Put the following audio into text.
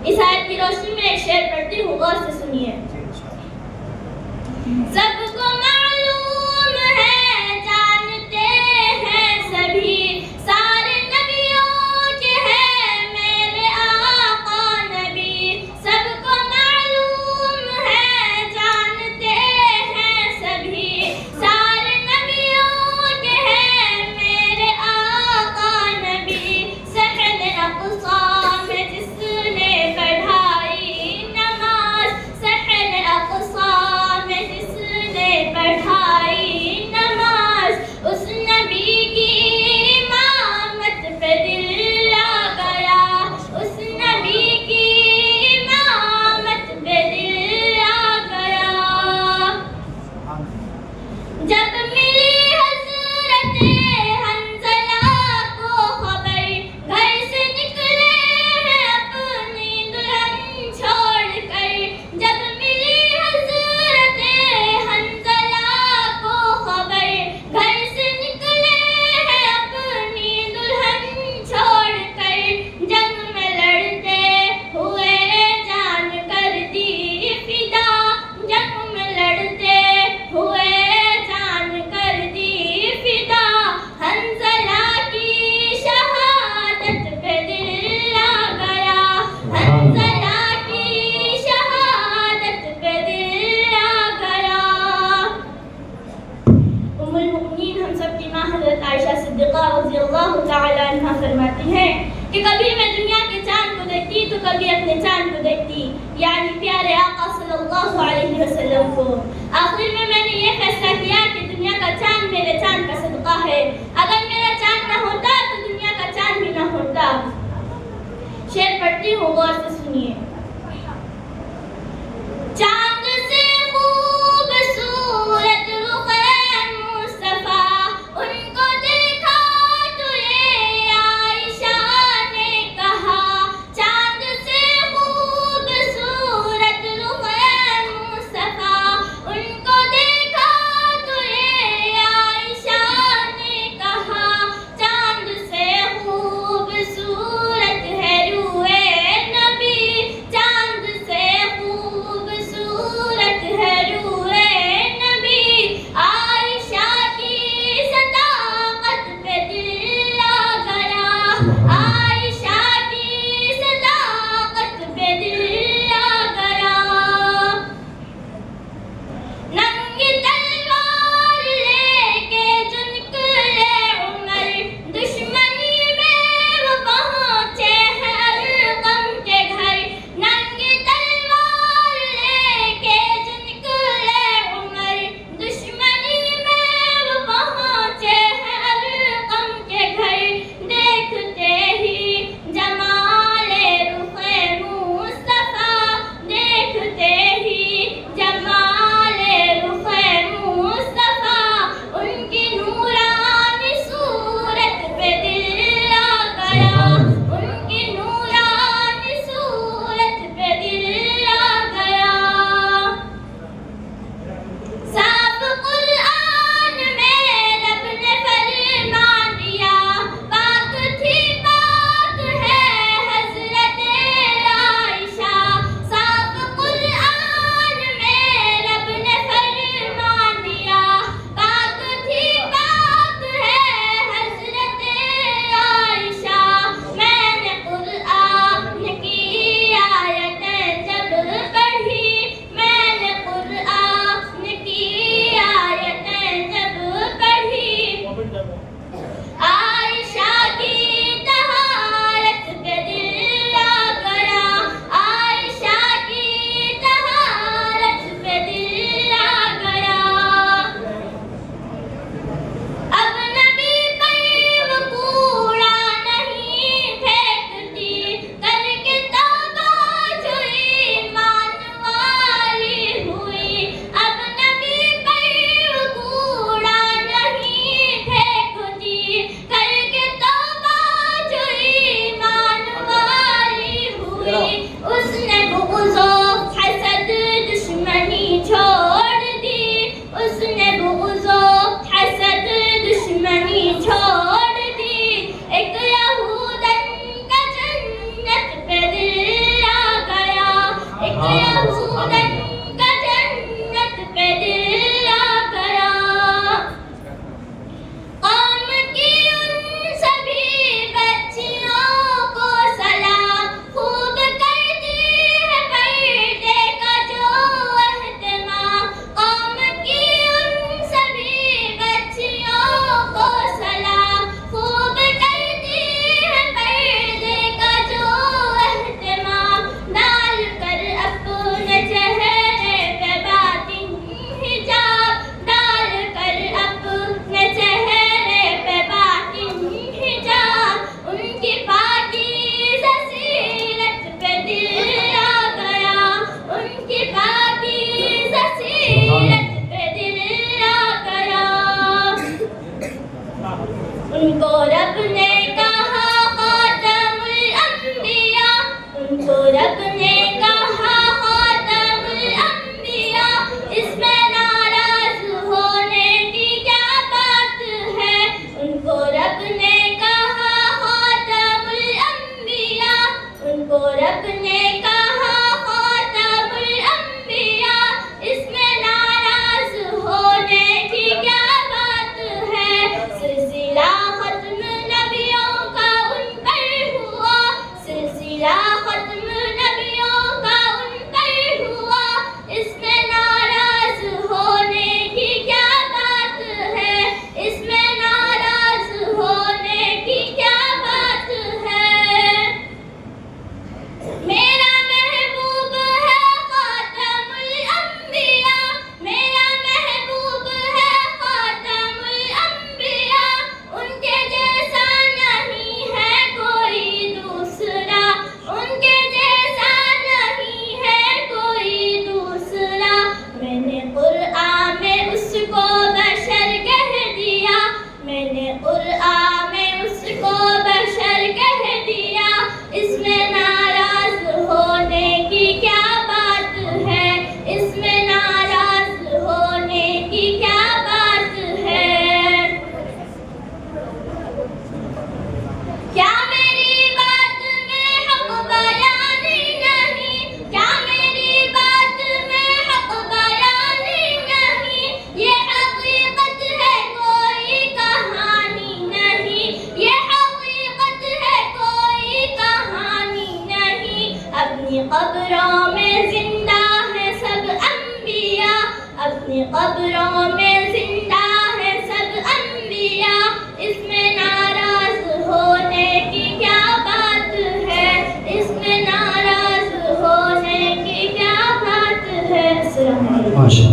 इस आयत की रोशनी में एक शेर पढ़ती हूँ, गौर से सुनिए। सबको मालूम है, जानते हैं सभी, सारे नबियों के हैं मेरे आका नबी। सबको मालूम है, जानते हैं सभी, सारे नबियों के हैं मेरे आका नबी। सहन अक़सा में जिसने पढ़ाई नमाज, सहन अक़सा में जिसने पढ़ाई नमाज, उस नबी की इमामत पे दिल आ गया, उस नबी की इमामत पे दिल आ गया। जब मिली हज़रत हंज़ला को खबर, घर से निकले हैं अपनी दुल्हन छोड़कर। जब मिली हज़रत हंज़ला को खबर, घर से निकले हैं अपनी दुल्हन छोड़कर। जंग में लड़ते हुए जान कर दी फिदा, जंग में लड़ते हुए जान कर दी फिदा। हंज़ला की शहादत पे दिल आ गया, हंज़ला की शहादत पे दिल आ गया। उम्मुल मुमिनीन हम सब की माँ हज़रत आयशा सिद्दीक़ा रज़ियल्लाहु ताला अन्हा फरमाती हैं कि कभी मैं दुनिया के चाँद को देखती तो कभी अपने चाँद को देखती, यानी प्यारे आका सल्लल्लाहु अलैहि वसल्लम को। आखिर में मैंने ये फैसला किया कि दुनिया का चाँद मेरे चाँद का सदका है। अगर मेरा चाँद न होता तो दुनिया का चाँद भी न होता। शेर पढ़ती हूँ, गौर से सुनिए। चाँद से खूबसूरत रुख़ मुस्तफ़ा, उनको देखा तो ये आयशा ने कहा। चाँद से खूबसूरत रुख़ मुस्तफ़ा, उनको देखा तो ये आयशा ने कहा। चाँद से खूबसूरत है रूए नबी, तो या